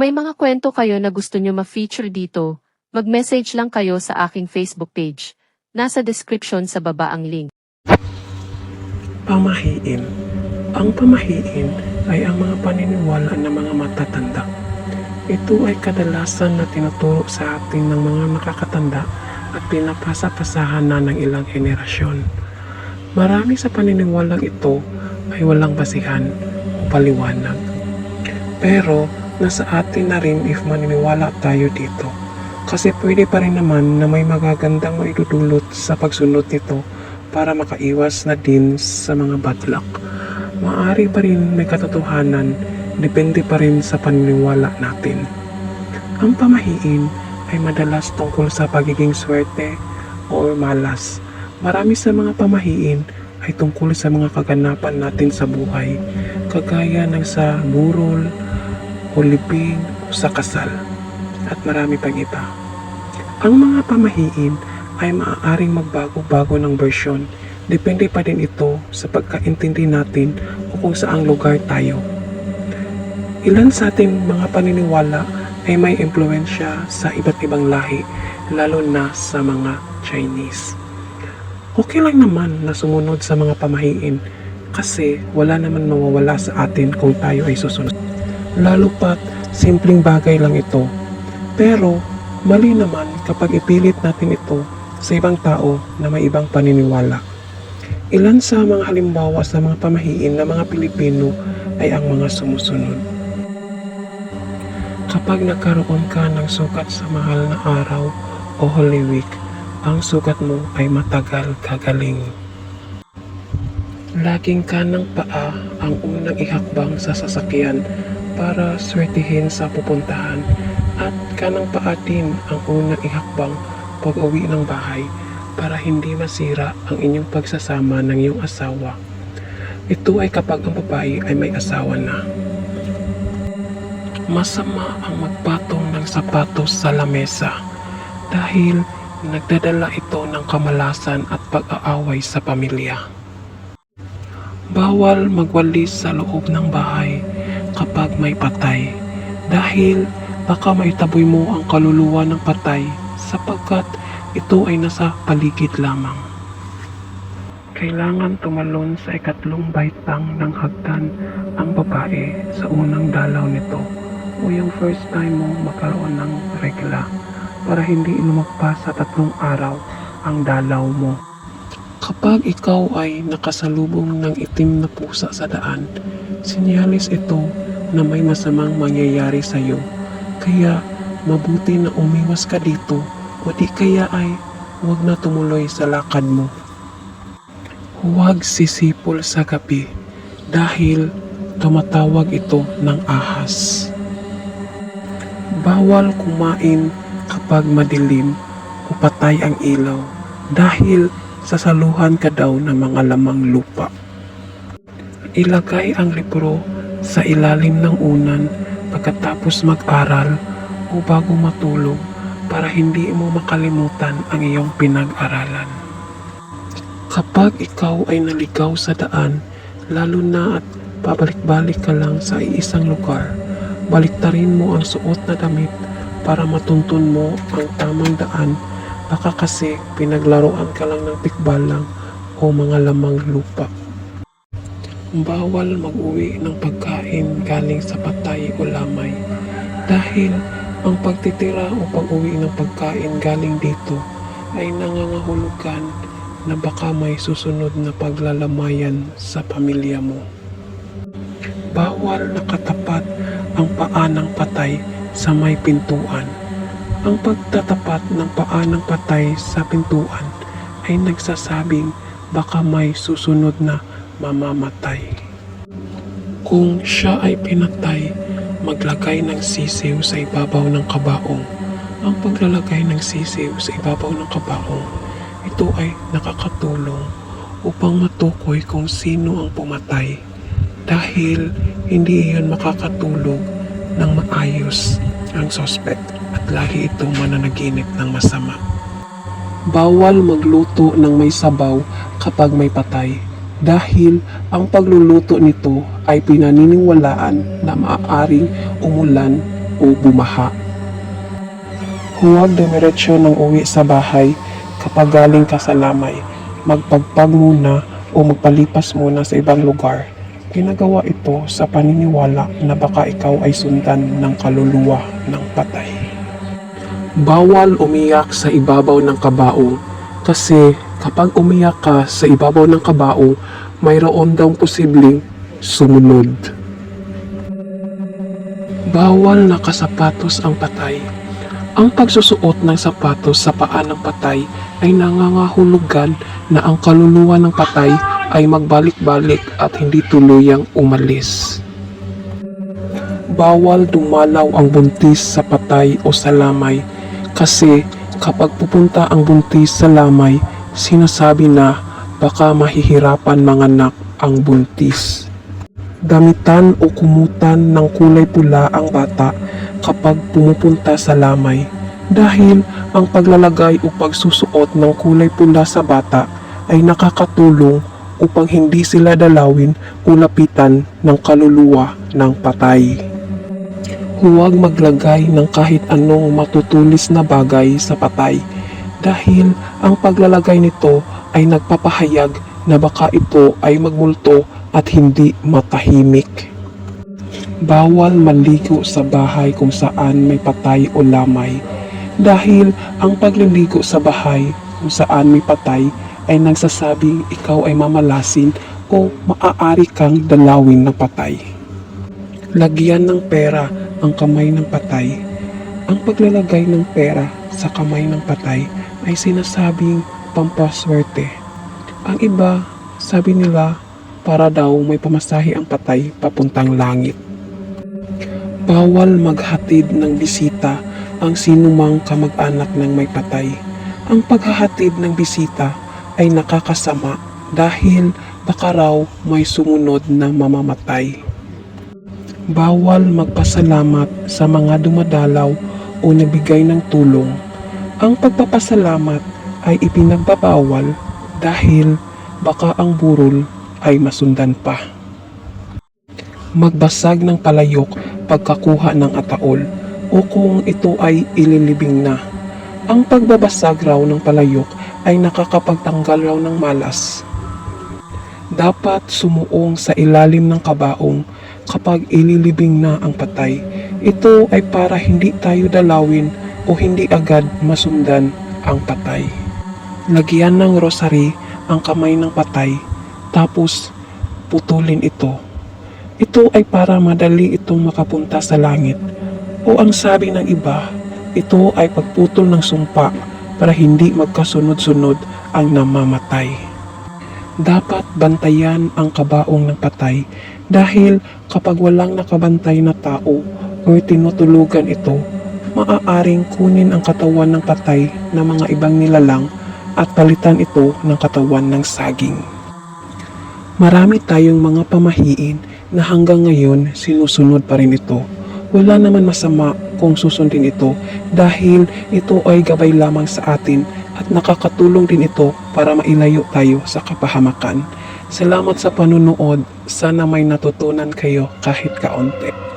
may mga kwento kayo na gusto nyo ma-feature dito, mag-message lang kayo sa aking Facebook page. Nasa description sa baba ang link. Pamahiin. Ang pamahiin ay ang mga paniniwala ng mga matatanda. Ito ay kadalasan na tinuturo sa atin ng mga nakakatanda at pinapasa-pasahan na ng ilang henerasyon. Marami sa paniniwalang ito ay walang basihan o paliwanag. Pero nasa atin na rin if maniniwala tayo dito. Kasi pwede pa rin naman na may magagandang maidudulot sa pagsunod nito para makaiwas na din sa mga bad luck. Maaari pa rin may katotohanan, depende pa rin sa paniniwala natin. Ang pamahiin ay madalas tungkol sa pagiging swerte o malas. Marami sa mga pamahiin ay tungkol sa mga kaganapan natin sa buhay, kagaya ng sa burol, o libing, o sa kasal, at marami pang iba. Ang mga pamahiin ay maaaring magbago-bago ng bersyon. Depende pa din ito sa pagkaintindi natin o kung saang lugar tayo. Ilan sa ating mga paniniwala ay may impluensya sa iba't ibang lahi, lalo na sa mga Chinese. Okay lang naman na sumunod sa mga pamahiin kasi wala naman mawawala sa atin kung tayo ay susunod. Lalo pat simpleng bagay lang ito. Pero mali naman kapag ipilit natin ito sa ibang tao na may ibang paniniwala. Ilan sa mga halimbawa sa mga pamahiin ng mga Pilipino ay ang mga sumusunod. Kapag nagkaroon ka ng sukat sa mahal na araw o Holy Week, ang sugat mo ay matagal gagaling. Laging kanang paa ang unang ihakbang sa sasakyan para swertihin sa pupuntahan at kanang paa din ang unang ihakbang pag uwi ng bahay para hindi masira ang inyong pagsasama ng iyong asawa. Ito ay kapag ang babae ay may asawa na. Masama ang magpatong ng sapatos sa lamesa dahil nagdadala ito ng kamalasan at pag-aaway sa pamilya. Bawal magwalis sa loob ng bahay kapag may patay dahil baka maitaboy mo ang kaluluwa ng patay sapagkat ito ay nasa paligid lamang. Kailangan tumalon sa ikatlong baitang ng hagdan ang babae sa unang dalaw nito o yung first time mo magkaroon ng regla para hindi lumagpas sa 3 araw ang dalaw mo. Kapag ikaw ay nakasalubong ng itim na pusa sa daan, sinyalis ito na may masamang mangyayari sa iyo. Kaya mabuti na umiwas ka dito o di kaya ay huwag na tumuloy sa lakad mo. Huwag sisipol sa gabi dahil tumatawag ito ng ahas. Bawal kumain kapag madilim o patay ang ilaw dahil sasaluhan ka daw ng mga lamang lupa. Ilagay ang libro sa ilalim ng unan pagkatapos mag-aral o bago matulog para hindi mo makalimutan ang iyong pinag-aralan. Kapag ikaw ay naligaw sa daan, lalo na at pabalik-balik ka lang sa isang lugar, baliktarin mo ang suot na damit para matuntun mo ang tamang daan. Baka kasi pinaglaruan ka lang ng tikbalang o mga lamang lupa. Bawal mag-uwi ng pagkain galing sa patay o lamay dahil ang pagtitira o pag-uwi ng pagkain galing dito ay nangangahulugan na baka may susunod na paglalamayan sa pamilya mo. Bawal nakatapat ang paa ng patay sa may pintuan. Ang pagtatapat ng paa ng patay sa pintuan ay nagsasabing baka may susunod na mamamatay. Kung siya ay pinatay, maglagay ng sisiw sa ibabaw ng kabaong. Ang paglalagay ng sisiw sa ibabaw ng kabaong, ito ay nakakatulong upang matukoy kung sino ang pumatay dahil hindi iyon makakatulog ng maayos ang suspect at lagi itong mananaginip ng masama. Bawal magluto ng may sabaw kapag may patay dahil ang pagluluto nito ay pinaniniwalaan na maaaring umulan o bumaha. Huwag dumiretso ng uwi sa bahay kapag galing ka sa lamay. Magpagpag muna o magpalipas muna sa ibang lugar. Ginagawa ito sa paniniwala na baka ikaw ay sundan ng kaluluwa ng patay. Bawal umiyak sa ibabaw ng kabaong kasi kapag umiyak ka sa ibabaw ng kabaong, mayroon daw posibleng sumunod. Bawal nakasapatos ang patay. Ang pagsusuot ng sapatos sa paa ng patay ay nangangahulugan na ang kaluluwa ng patay ay magbalik-balik at hindi tuluyang umalis. Bawal dumalaw ang buntis sa patay o sa lamay kasi kapag pupunta ang buntis sa lamay, sinasabi na baka mahihirapan manganak ang buntis. Damitan o kumutan ng kulay pula ang bata kapag pumupunta sa lamay dahil ang paglalagay o pagsusuot ng kulay pula sa bata ay nakakatulong upang hindi sila dalawin o lapitan ng kaluluwa ng patay. Huwag maglagay ng kahit anong matutulis na bagay sa patay dahil ang paglalagay nito ay nagpapahayag na baka ito ay magmulto at hindi matahimik. Bawal maligo sa bahay kung saan may patay o lamay dahil ang pagliligo sa bahay kung saan may patay ay nagsasabing ikaw ay mamalasin o maaari kang dalawin ng patay. Lagyan ng pera ang kamay ng patay. Ang paglalagay ng pera sa kamay ng patay ay sinasabing pampaswerte. Ang iba, sabi nila, para daw may pamasahe ang patay papuntang langit. Bawal maghatid ng bisita ang sinumang kamag-anak ng may patay. Ang paghahatid ng bisita ay nakakasama dahil baka raw may sumunod na mamamatay. Bawal magpasalamat sa mga dumadalaw o nabigay ng tulong. Ang pagpapasalamat ay ipinagbabawal dahil baka ang burol ay masundan pa. Magbasag ng palayok pagkakuha ng ataol o kung ito ay ililibing na. Ang pagbabasag raw ng palayok ay nakakapagtanggal raw ng malas. Dapat sumuong sa ilalim ng kabaong kapag ililibing na ang patay. Ito ay para hindi tayo dalawin o hindi agad masundan ang patay. Lagyan ng rosary ang kamay ng patay tapos putulin ito. Ito ay para madali itong makapunta sa langit. O ang sabi ng iba, ito ay pagputol ng sumpa para hindi magkasunod-sunod ang namamatay. Dapat bantayan ang kabaong ng patay dahil kapag walang nakabantay na tao o tinutulugan ito, maaaring kunin ang katawan ng patay ng mga ibang nilalang at palitan ito ng katawan ng saging. Marami tayong mga pamahiin na hanggang ngayon sinusunod pa rin ito. Wala naman masama kung susundin ito dahil ito ay gabay lamang sa atin at nakakatulong din ito para mailayo tayo sa kapahamakan. Salamat sa panunood. Sana may natutunan kayo kahit kaunti.